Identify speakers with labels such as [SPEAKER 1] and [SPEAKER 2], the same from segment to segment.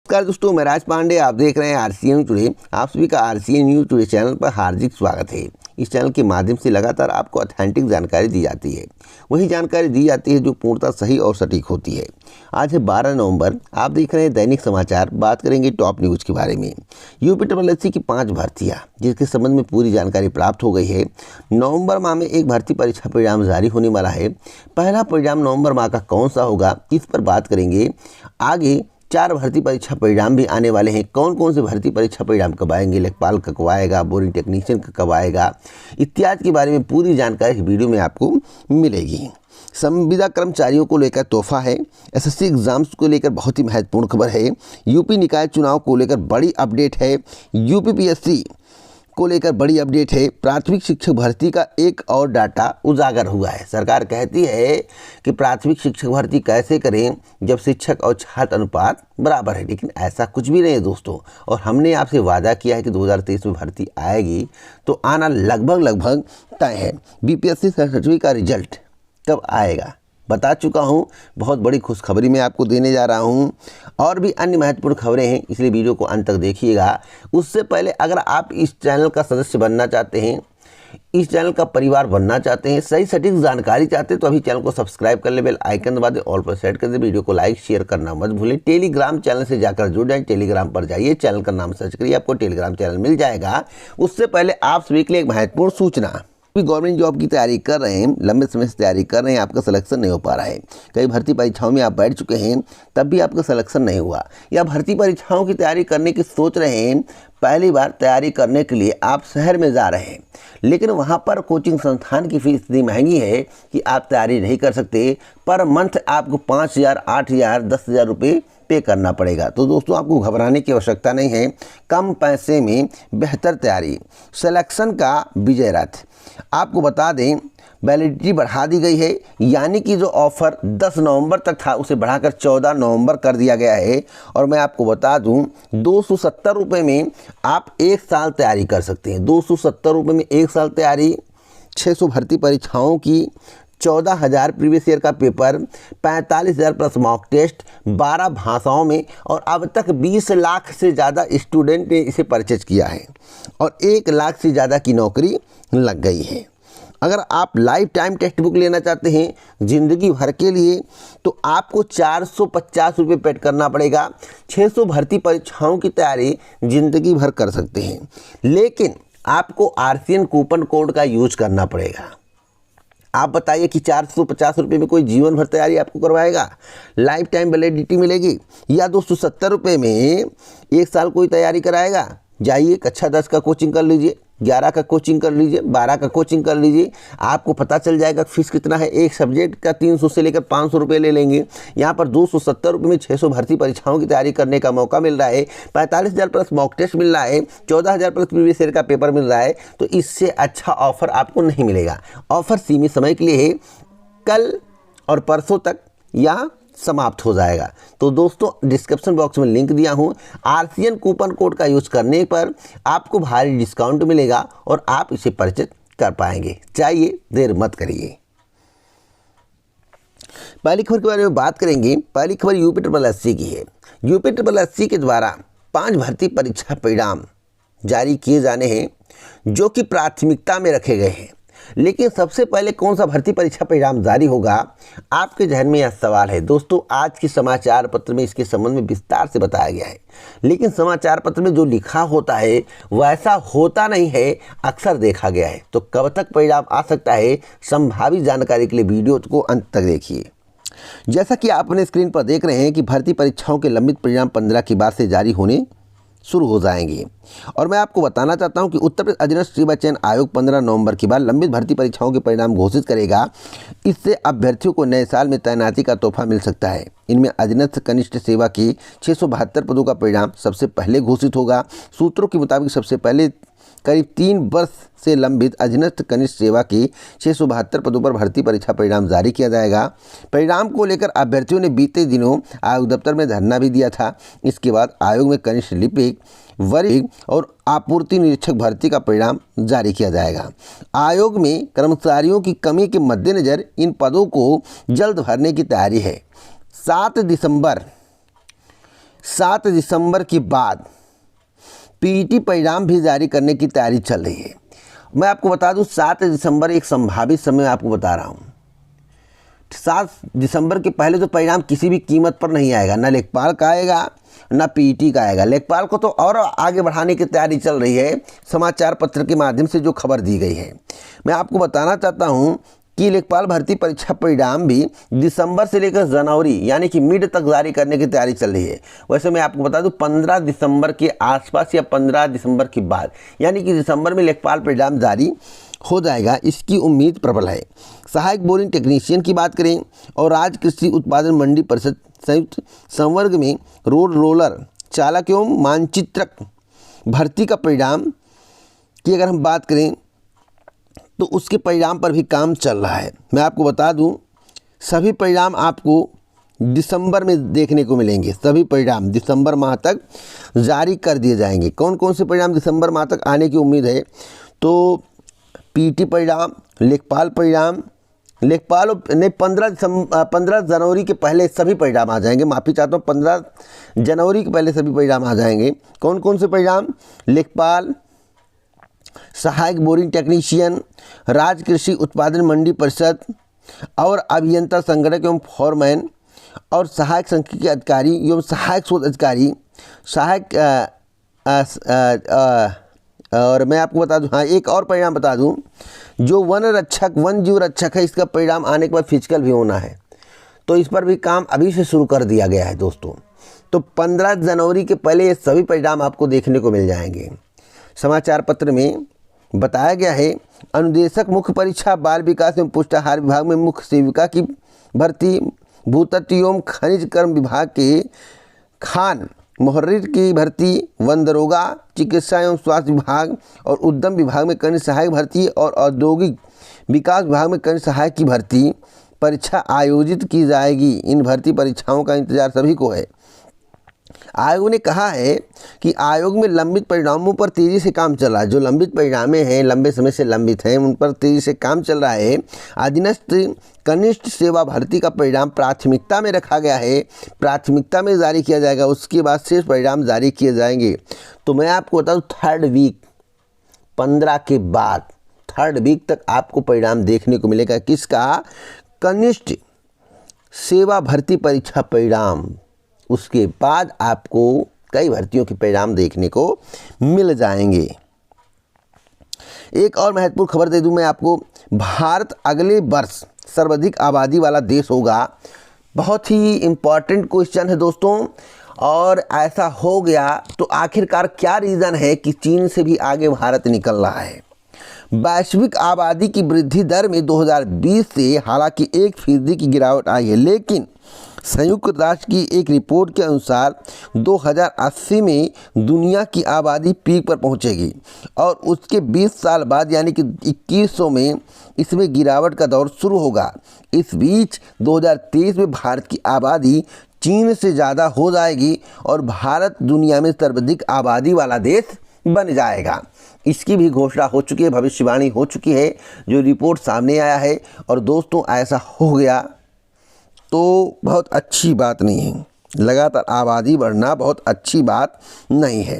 [SPEAKER 1] नमस्कार दोस्तों, मैं राज पांडे। आप देख रहे हैं आरसीएन टुडे। आप सभी का आरसीएन न्यूज टुडे चैनल पर हार्दिक स्वागत है। इस चैनल के माध्यम से लगातार आपको ऑथेंटिक जानकारी दी जाती है, वही जानकारी दी जाती है जो पूर्णतः सही और सटीक होती है। आज है 12 नवंबर। आप देख रहे हैं दैनिक समाचार। बात करेंगे टॉप न्यूज़ के बारे में। यूपीएससी की 5 भर्तियाँ जिसके संबंध में पूरी जानकारी प्राप्त हो गई है। नवंबर माह में एक भर्ती परीक्षा परिणाम जारी होने वाला है। पहला परिणाम नवंबर माह का कौन सा होगा, इस पर बात करेंगे। आगे 4 भर्ती परीक्षा परिणाम भी आने वाले हैं। कौन कौन से भर्ती परीक्षा परिणाम कब आएंगे, लेखपाल का कब आएगा, बोरिंग टेक्नीशियन का कब आएगा, इत्यादि के बारे में पूरी जानकारी इस वीडियो में आपको मिलेगी। संविदा कर्मचारियों को लेकर तोहफा है। एसएससी एग्जाम्स को लेकर बहुत ही महत्वपूर्ण खबर है। यूपी निकाय चुनाव को लेकर बड़ी अपडेट है। यूपीपीएससी को लेकर बड़ी अपडेट है। प्राथमिक शिक्षक भर्ती का एक और डाटा उजागर हुआ है। सरकार कहती है कि प्राथमिक शिक्षक भर्ती कैसे करें जब शिक्षक और छात्र अनुपात बराबर है, लेकिन ऐसा कुछ भी नहीं है दोस्तों। और हमने आपसे वादा किया है कि 2023 में भर्ती आएगी, तो आना लगभग तय है। बीपीएससी सर्टिफिकेट का रिजल्ट कब आएगा बता चुका हूं। बहुत बड़ी खुशखबरी मैं आपको देने जा रहा हूं। और भी अन्य महत्वपूर्ण खबरें हैं, इसलिए वीडियो को अंत तक देखिएगा। उससे पहले अगर आप इस चैनल का सदस्य बनना चाहते हैं, इस चैनल का परिवार बनना चाहते हैं, सही सटीक जानकारी चाहते हैं, तो अभी चैनल को सब्सक्राइब कर ले, बेल आइकन दबा दें, ऑल पर सेट कर दें। वीडियो को लाइक शेयर करना मत भूलें। टेलीग्राम चैनल से जाकर जुड़ जाएं। टेलीग्राम पर जाइए, चैनल का नाम सर्च करिए, आपको टेलीग्राम चैनल मिल जाएगा। उससे पहले आप सभी के लिए एक महत्वपूर्ण सूचना। गवर्नमेंट जॉब की तैयारी कर रहे हैं, लंबे समय से तैयारी कर रहे हैं, आपका सिलेक्शन नहीं हो पा रहा है। कई भर्ती परीक्षाओं में आप बैठ चुके हैं, तब भी आपका सिलेक्शन नहीं हुआ, या भर्ती परीक्षाओं की तैयारी करने की सोच रहे हैं। पहली बार तैयारी करने के लिए आप शहर में जा रहे हैं, लेकिन वहाँ पर कोचिंग संस्थान की फीस इतनी महंगी है कि आप तैयारी नहीं कर सकते। पर मंथ आपको 5,000, 8,000, 10,000 रुपये पे करना पड़ेगा। तो दोस्तों, आपको घबराने की आवश्यकता नहीं है। कम पैसे में बेहतर तैयारी, सिलेक्शन का विजय रथ। आपको बता दें, वैलिडिटी बढ़ा दी गई है, यानी कि जो ऑफ़र 10 नवंबर तक था उसे बढ़ाकर 14 नवंबर कर दिया गया है। और मैं आपको बता दूं, 270 रुपये में आप 1 साल तैयारी कर सकते हैं। 270 रुपये में 1 साल तैयारी, 600 भर्ती परीक्षाओं की, 14,000 प्रीवियस ईयर का पेपर, 45,000 प्लस मॉक टेस्ट, 12 भाषाओं में। और अब तक 20 लाख से ज़्यादा स्टूडेंट ने इसे परचेज किया है और 1 लाख से ज़्यादा की नौकरी लग गई है। अगर आप लाइफ टाइम टेक्स्ट बुक लेना चाहते हैं ज़िंदगी भर के लिए, तो आपको 450 रुपये पेड करना पड़ेगा। 600 भर्ती परीक्षाओं की तैयारी ज़िंदगी भर कर सकते हैं, लेकिन आपको आरसीएन कूपन कोड का यूज करना पड़ेगा। आप बताइए कि 450 रुपये में कोई जीवन भर तैयारी आपको करवाएगा? लाइफ टाइम वैलिडिटी मिलेगी, या 270 रुपये में 1 साल कोई तैयारी कराएगा? जाइए, कक्षा 10 का कोचिंग कर लीजिए, 11 का कोचिंग कर लीजिए, 12 का कोचिंग कर लीजिए, आपको पता चल जाएगा फीस कितना है। एक सब्जेक्ट का 300 से लेकर 500 रुपये ले लेंगे। यहाँ पर 270 रुपये में 600 भर्ती परीक्षाओं की तैयारी करने का मौका मिल रहा है। 45,000 प्लस मॉक टेस्ट मिल रहा है, 14,000 प्लस प्रीवियस ईयर का पेपर मिल रहा है। तो इससे अच्छा ऑफर आपको नहीं मिलेगा। ऑफर सीमित समय के लिए है, कल और परसों तक या समाप्त हो जाएगा। तो दोस्तों, डिस्क्रिप्शन बॉक्स में लिंक दिया हूँ। आरसीएन कूपन कोड का यूज करने पर आपको भारी डिस्काउंट मिलेगा और आप इसे परचेज कर पाएंगे। चाहिए, देर मत करिए। पहली खबर के बारे में बात करेंगे। पहली खबर यूपीएससी की है। यूपीएससी के द्वारा 5 भर्ती परीक्षा परिणाम जारी किए जाने हैं, जो कि प्राथमिकता में रखे गए हैं। लेकिन सबसे पहले कौन सा भर्ती परीक्षा परिणाम जारी होगा, आपके जहन में यह सवाल है। दोस्तों, आज के समाचार पत्र में इसके संबंध में विस्तार से बताया गया है, लेकिन समाचार पत्र में जो लिखा होता है वैसा होता नहीं है, अक्सर देखा गया है। तो कब तक परिणाम आ सकता है, संभावित जानकारी के लिए वीडियो को अंत तक देखिए। जैसा कि आप अपने स्क्रीन पर देख रहे हैं कि भर्ती परीक्षाओं के लंबित परिणाम 15 के बाद से जारी होने शुरू हो जाएंगे। और मैं आपको बताना चाहता हूं कि उत्तर प्रदेश अधीनस्थ सेवा चयन आयोग 15 नवंबर के बाद लंबित भर्ती परीक्षाओं के परिणाम घोषित करेगा। इससे अभ्यर्थियों को नए साल में तैनाती का तोहफा मिल सकता है। इनमें अधीनस्थ कनिष्ठ सेवा के 672 पदों का परिणाम सबसे पहले घोषित होगा। सूत्रों के मुताबिक सबसे पहले करीब 3 वर्ष से लंबित अधीनस्थ कनिष्ठ सेवा के 672 पदों पर भर्ती परीक्षा परिणाम जारी किया जाएगा। परिणाम को लेकर अभ्यर्थियों ने बीते दिनों आयोग दफ्तर में धरना भी दिया था। इसके बाद आयोग में कनिष्ठ लिपिक, वरीय और आपूर्ति निरीक्षक भर्ती का परिणाम जारी किया जाएगा। आयोग में कर्मचारियों की कमी के मद्देनज़र इन पदों को जल्द भरने की तैयारी है। 7 दिसंबर 7 दिसंबर के बाद पीईटी परिणाम भी जारी करने की तैयारी चल रही है। मैं आपको बता दूं 7 दिसंबर एक संभावित समय आपको बता रहा हूं। 7 दिसंबर के पहले तो परिणाम किसी भी कीमत पर नहीं आएगा, ना लेखपाल का आएगा ना पीईटी का आएगा। लेखपाल को तो और आगे बढ़ाने की तैयारी चल रही है, समाचार पत्र के माध्यम से जो खबर दी गई है। मैं आपको बताना चाहता हूं कि लेखपाल भर्ती परीक्षा परिणाम भी दिसंबर से लेकर जनवरी यानी कि मिड तक जारी करने की तैयारी चल रही है। वैसे मैं आपको बता दूं 15 दिसंबर के आसपास या 15 दिसंबर के बाद यानी कि दिसंबर में लेखपाल परिणाम जारी हो जाएगा, इसकी उम्मीद प्रबल है। सहायक बोरिंग टेक्नीशियन की बात करें और राज्य कृषि उत्पादन मंडी परिषद संयुक्त संवर्ग में रोड रोलर चालक एवं मानचित्रक भर्ती का परिणाम की अगर हम बात करें तो उसके परिणाम पर भी काम चल रहा है। मैं आपको बता दूं सभी परिणाम आपको दिसंबर में देखने को मिलेंगे। सभी परिणाम दिसंबर माह तक जारी कर दिए जाएंगे। कौन कौन से परिणाम दिसंबर माह तक आने की उम्मीद है? तो पीटी परिणाम, लेखपाल परिणाम, लेखपाल नहीं 15 जनवरी के पहले सभी परिणाम आ जाएंगे। माफ़ी चाहता हूँ, 15 जनवरी के पहले सभी परिणाम आ जाएंगे। कौन कौन से परिणाम? लेखपाल, सहायक बोरिंग टेक्नीशियन, राज्य कृषि उत्पादन मंडी परिषद और अभियंता संगणक एवं फॉरमैन और सहायक सांख्यिकी अधिकारी एवं सहायक शोध अधिकारी, सहायक और मैं आपको बता दूं, हाँ एक और परिणाम बता दूं, जो वन रक्षक वन जीव रक्षक है, इसका परिणाम आने के बाद फिजिकल भी होना है, तो इस पर भी काम अभी से शुरू कर दिया गया है दोस्तों। तो 15 जनवरी के पहले ये सभी परिणाम आपको देखने को मिल जाएंगे। समाचार पत्र में बताया गया है अनुदेशक मुख्य परीक्षा बाल विकास एवं पुष्टाहार विभाग में मुख्य सेविका की भर्ती, भूतत्व एवं खनिज कर्म विभाग के खान मुहर्रिर की भर्ती, वन दरोगा, चिकित्सा एवं स्वास्थ्य विभाग और उद्यम विभाग में कनिष्ठ सहायक भर्ती और औद्योगिक विकास विभाग में कनिष्ठ सहायक की भर्ती परीक्षा आयोजित की जाएगी। इन भर्ती परीक्षाओं का इंतजार सभी को है। आयोग ने कहा है कि आयोग में लंबित परिणामों पर तेजी से काम चल रहा है। जो लंबित परिणामें हैं, लंबे समय से लंबित हैं, उन पर तेजी से काम चल रहा है। अधीनस्थ कनिष्ठ सेवा भर्ती का परिणाम प्राथमिकता में रखा गया है, प्राथमिकता में जारी किया जाएगा, उसके बाद शेष परिणाम जारी किए जाएंगे। तो मैं आपको बता दूं 3rd वीक 15 के बाद 3rd वीक तक आपको परिणाम देखने को मिलेगा। किसका? कनिष्ठ सेवा भर्ती परीक्षा परिणाम। उसके बाद आपको कई भर्तियों के परिणाम देखने को मिल जाएंगे। एक और महत्वपूर्ण खबर दे दूं मैं आपको, भारत अगले वर्ष सर्वाधिक आबादी वाला देश होगा। बहुत ही इम्पॉर्टेंट क्वेश्चन है दोस्तों, और ऐसा हो गया तो आखिरकार क्या रीज़न है कि चीन से भी आगे भारत निकल रहा है? वैश्विक आबादी की वृद्धि दर में 2020 से हालांकि 1% की गिरावट आई है, लेकिन संयुक्त राष्ट्र की एक रिपोर्ट के अनुसार 2080 में दुनिया की आबादी पीक पर पहुंचेगी और उसके 20 साल बाद यानी कि 2100 में इसमें गिरावट का दौर शुरू होगा। इस बीच 2023 में भारत की आबादी चीन से ज़्यादा हो जाएगी और भारत दुनिया में सर्वाधिक आबादी वाला देश बन जाएगा। इसकी भी घोषणा हो चुकी है, भविष्यवाणी हो चुकी है, जो रिपोर्ट सामने आया है। और दोस्तों ऐसा हो गया तो बहुत अच्छी बात नहीं है। लगातार आबादी बढ़ना बहुत अच्छी बात नहीं है।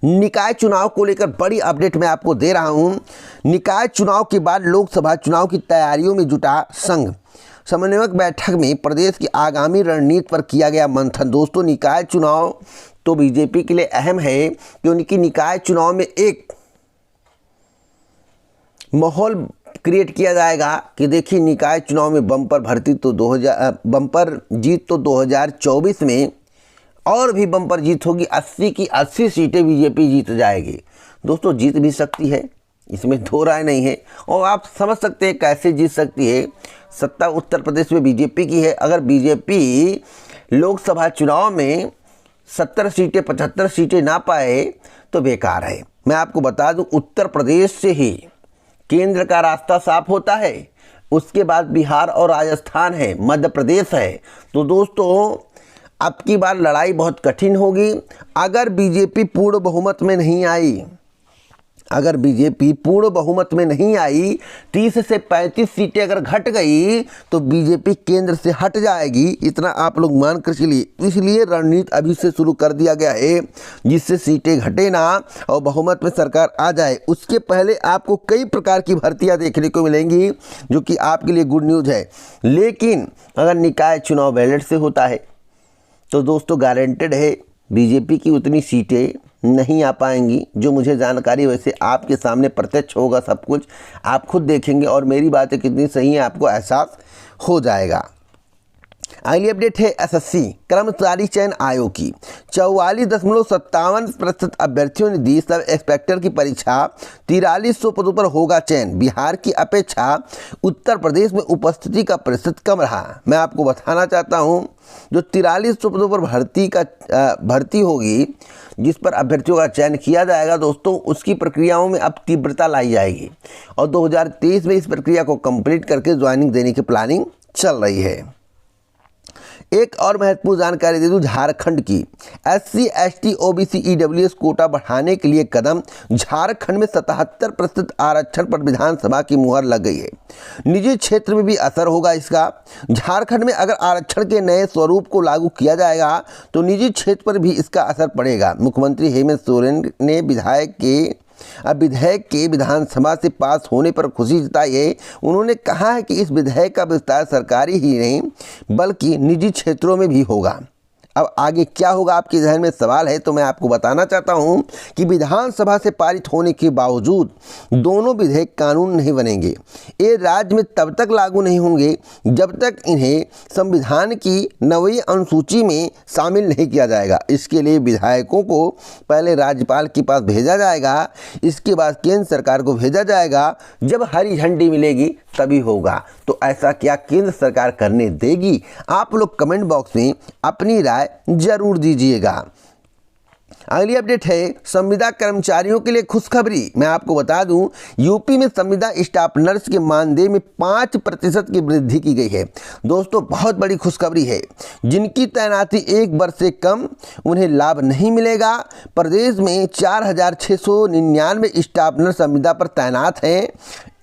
[SPEAKER 1] निकाय चुनाव को लेकर बड़ी अपडेट मैं आपको दे रहा हूं। निकाय चुनाव के बाद लोकसभा चुनाव की तैयारियों में जुटा संघ समन्वयक बैठक में प्रदेश की आगामी रणनीति पर किया गया मंथन। दोस्तों निकाय चुनाव तो बीजेपी के लिए अहम है, क्योंकि निकाय चुनाव में एक माहौल क्रिएट किया जाएगा कि देखिए निकाय चुनाव में बम्पर भर्ती तो बम्पर जीत तो 2024 में और भी बम्पर जीत होगी। 80 की 80 सीटें बीजेपी जीत जाएगी। दोस्तों जीत भी सकती है, इसमें दो राय नहीं है। और आप समझ सकते हैं कैसे जीत सकती है। सत्ता उत्तर प्रदेश में बीजेपी की है। अगर बीजेपी लोकसभा चुनाव में 70 सीटें 75 सीटें ना पाए तो बेकार है। मैं आपको बता दूं उत्तर प्रदेश से ही केंद्र का रास्ता साफ होता है, उसके बाद बिहार और राजस्थान है, मध्य प्रदेश है। तो दोस्तों अब की बार लड़ाई बहुत कठिन होगी। अगर बीजेपी पूर्ण बहुमत में नहीं आई, अगर बीजेपी पूर्ण बहुमत में नहीं आई, 30 से 35 सीटें अगर घट गई तो बीजेपी केंद्र से हट जाएगी। इतना आप लोग मान कर चलिए। इसलिए रणनीति अभी से शुरू कर दिया गया है जिससे सीटें घटे ना और बहुमत में सरकार आ जाए। उसके पहले आपको कई प्रकार की भर्तियां देखने को मिलेंगी जो कि आपके लिए गुड न्यूज़ है। लेकिन अगर निकाय चुनाव बैलेट से होता है तो दोस्तों गारंटेड है बीजेपी की उतनी सीटें नहीं आ पाएंगी। जो मुझे जानकारी वैसे आपके सामने प्रत्यक्ष होगा, सब कुछ आप खुद देखेंगे और मेरी बातें कितनी सही हैं आपको एहसास हो जाएगा। अगली अपडेट है एसएससी कर्मचारी चयन आयोग की। 44.57% अभ्यर्थियों ने दी सब इंस्पेक्टर की परीक्षा, 4300 पदों पर होगा चयन। बिहार की अपेक्षा उत्तर प्रदेश में उपस्थिति का प्रतिशत कम रहा। मैं आपको बताना चाहता हूं जो 4300 पदों पर भर्ती होगी, जिस पर अभ्यर्थियों का चयन किया जाएगा दोस्तों, उसकी प्रक्रियाओं में अब तीव्रता लाई जाएगी और 2023 में इस प्रक्रिया को कंप्लीट करके ज्वाइनिंग देने की प्लानिंग चल रही है। एक और महत्वपूर्ण जानकारी दे दूं झारखंड की। SC, ST, OBC, EWS Kota बढ़ाने के लिए कदम। झारखंड में 77% आरक्षण पर विधानसभा की मुहर लग गई है। निजी क्षेत्र में भी असर होगा इसका। झारखंड में अगर आरक्षण के नए स्वरूप को लागू किया जाएगा तो निजी क्षेत्र पर भी इसका असर पड़ेगा। मुख्यमंत्री हेमंत सोरेन ने विधेयक के विधानसभा से पास होने पर खुशी जताई है। उन्होंने कहा है कि इस विधेयक का विस्तार सरकारी ही नहीं बल्कि निजी क्षेत्रों में भी होगा। अब आगे क्या होगा आपके ज़हन में सवाल है, तो मैं आपको बताना चाहता हूं कि विधानसभा से पारित होने के बावजूद दोनों विधेयक कानून नहीं बनेंगे। ये राज्य में तब तक लागू नहीं होंगे जब तक इन्हें संविधान की 9वीं अनुसूची में शामिल नहीं किया जाएगा। इसके लिए विधायकों को पहले राज्यपाल के पास भेजा जाएगा, इसके बाद केंद्र सरकार को भेजा जाएगा। जब हरी झंडी मिलेगी तभी होगा। तो ऐसा क्या केंद्र सरकार करने देगी? आप लोग कमेंट बॉक्स में अपनी राय जरूर दीजिएगा। अगली अपडेट है संविदा कर्मचारियों के लिए खुशखबरी। मैं आपको बता दूं यूपी में संविदा स्टाफ नर्स के मानदेय में 5% की वृद्धि की गई है। दोस्तों बहुत बड़ी खुशखबरी है। जिनकी तैनाती 1 वर्ष से कम उन्हें लाभ नहीं मिलेगा। प्रदेश में 4699 स्टाफ नर्स संविदा पर तैनात हैं।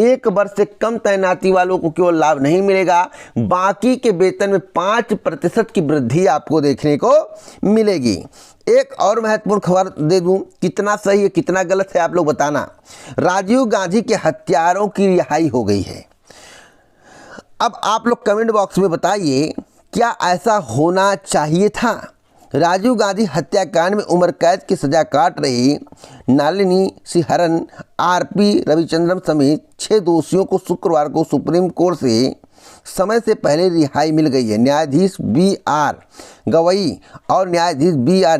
[SPEAKER 1] 1 वर्ष से कम तैनाती वालों को केवल लाभ नहीं मिलेगा, बाकी के वेतन में 5% की वृद्धि आपको देखने को मिलेगी। एक और महत्वपूर्ण खबर दे दूं, कितना सही है कितना गलत है आप लोग बताना। राजीव गांधी के हत्यारों की रिहाई हो गई है। अब आप लोग कमेंट बॉक्स में बताइए क्या ऐसा होना चाहिए था? राजीव गांधी हत्याकांड में उम्र कैद की सजा काट रही नलिनी श्रीहरन, RP रविचंद्रन समेत 6 दोषियों को शुक्रवार को सुप्रीम कोर्ट से समय से पहले रिहाई मिल गई है। न्यायाधीश BR गवई और न्यायाधीश BR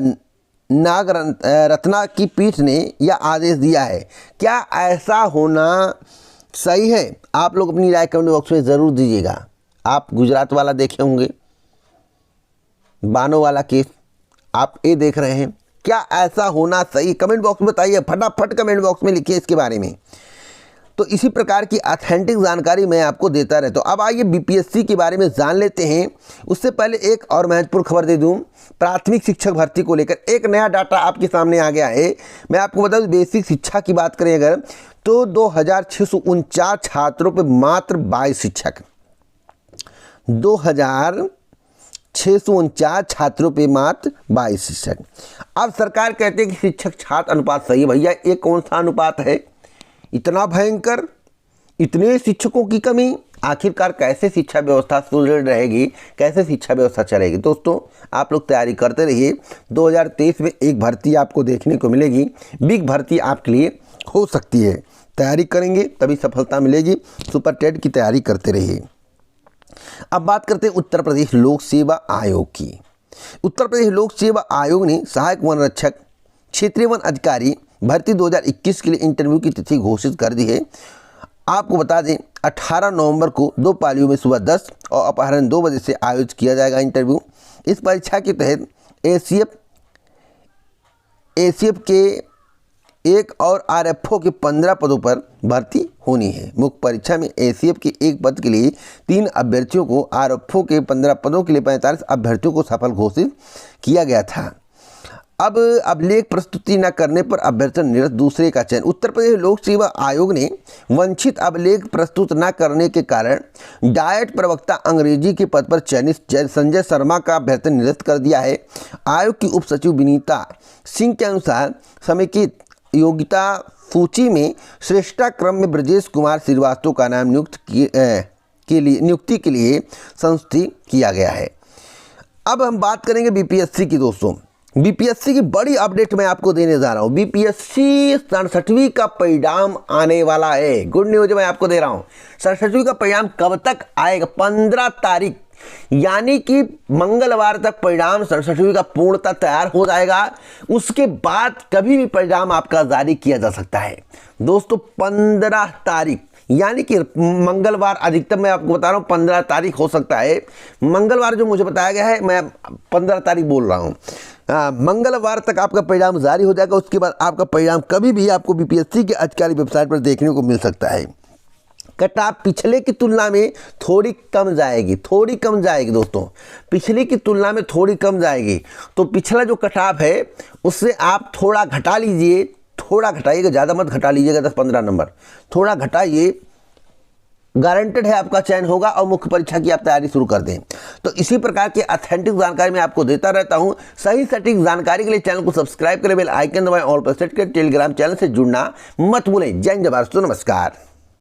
[SPEAKER 1] नागरत्ना की पीठ ने यह आदेश दिया है। क्या ऐसा होना सही है? आप लोग अपनी राय कमेंट बॉक्स में ज़रूर दीजिएगा। आप गुजरात वाला देखे होंगे, बानो वाला केस, आप ये देख रहे हैं। क्या ऐसा होना सही? कमेंट बॉक्स में बताइए, फटाफट कमेंट बॉक्स में लिखिए इसके बारे में। तो इसी प्रकार की ऑथेंटिक जानकारी मैं आपको देता रहता हूँ। अब आइए BPSC के बारे में जान लेते हैं। उससे पहले एक और महत्वपूर्ण खबर दे दूं, प्राथमिक शिक्षक भर्ती को लेकर एक नया डाटा आपके सामने आ गया है। मैं आपको बता दूं बेसिक शिक्षा की बात करें अगर तो 2649 छात्रों पर मात्र 22 शिक्षक, 2649 छात्रों पे मात्र 22 शिक्षक। अब सरकार कहते हैं कि शिक्षक छात्र अनुपात सही है। भैया ये कौन सा अनुपात है? इतना भयंकर, इतने शिक्षकों की कमी। आखिरकार कैसे शिक्षा व्यवस्था सुदृढ़ रहेगी, कैसे शिक्षा व्यवस्था चलेगी? दोस्तों आप लोग तैयारी करते रहिए। 2023 में एक भर्ती आपको देखने को मिलेगी, बिग भर्ती आपके लिए हो सकती है। तैयारी करेंगे तभी सफलता मिलेगी। सुपर टेट की तैयारी करते रहिए। अब बात करते हैं उत्तर प्रदेश लोक सेवा आयोग की। उत्तर प्रदेश लोक सेवा आयोग ने सहायक वन रक्षक, क्षेत्रीय वन अधिकारी भर्ती 2021 के लिए इंटरव्यू की तिथि घोषित कर दी है। आपको बता दें 18 नवंबर को 2 पालियों में सुबह 10 और अपराह्न 2 बजे से आयोजित किया जाएगा इंटरव्यू। इस परीक्षा के तहत एसीएफ के 1 और RFO के 15 पदों पर भर्ती होनी है। मुख्य परीक्षा में एसीएफ के 1 पद के लिए 3 अभ्यर्थियों को, RFO के 15 पदों के लिए 45 अभ्यर्थियों को सफल घोषित किया गया था। अब अभिलेख प्रस्तुति न करने पर अभ्यर्थी निरस्त। दूसरे का चयन। उत्तर प्रदेश लोक सेवा आयोग ने वंचित अभिलेख प्रस्तुत न करने के कारण डायट प्रवक्ता अंग्रेजी के पद पर चयनित संजय शर्मा का अभ्यर्थी निरस्त कर दिया है। आयोग की उप सचिव विनीता सिंह के अनुसार समेकित योग्यता सूची में श्रेष्ठता क्रम में ब्रजेश कुमार श्रीवास्तव का नाम नियुक्ति के लिए संस्तुति किया गया है। अब हम बात करेंगे बीपीएससी की। दोस्तों, बीपीएससी की बड़ी अपडेट मैं आपको देने जा रहा हूँ। बीपीएससी 67वीं का परिणाम आने वाला है। गुड न्यूज मैं आपको दे रहा हूँ। 67वीं का परिणाम कब तक आएगा? 15 तारीख, यानी कि मंगलवार तक परिणाम 67वीं का पूर्णतः तैयार हो जाएगा। उसके बाद कभी भी परिणाम आपका जारी किया जा सकता है। दोस्तों, 15 तारीख यानी कि मंगलवार, अधिकतम मैं आपको बता रहा हूँ 15 तारीख हो सकता है। मंगलवार जो मुझे बताया गया है, मैं 15 तारीख बोल रहा हूँ। मंगलवार तक आपका परिणाम जारी हो जाएगा। उसके बाद आपका परिणाम कभी भी आपको बीपीएससी के आधिकारिक वेबसाइट पर देखने को मिल सकता है। कट ऑफ पिछले की तुलना में थोड़ी कम जाएगी, दोस्तों, पिछले की तुलना में थोड़ी कम जाएगी। तो पिछला जो कट ऑफ है उससे आप थोड़ा घटा लीजिए, थोड़ा घटाइएगा, ज़्यादा मत घटा लीजिएगा, 10-15 नंबर थोड़ा घटाइए। गारंटेड है आपका चयन होगा और मुख्य परीक्षा की आप तैयारी शुरू कर दें। तो इसी प्रकार की ऑथेंटिक जानकारी मैं आपको देता रहता हूं। सही सटीक जानकारी के लिए चैनल को सब्सक्राइब करें, बेल आइकन दबाएं, ऑल पर सेट करें। टेलीग्राम चैनल से जुड़ना मत भूलें। जय हिंद, जय भारत, नमस्कार।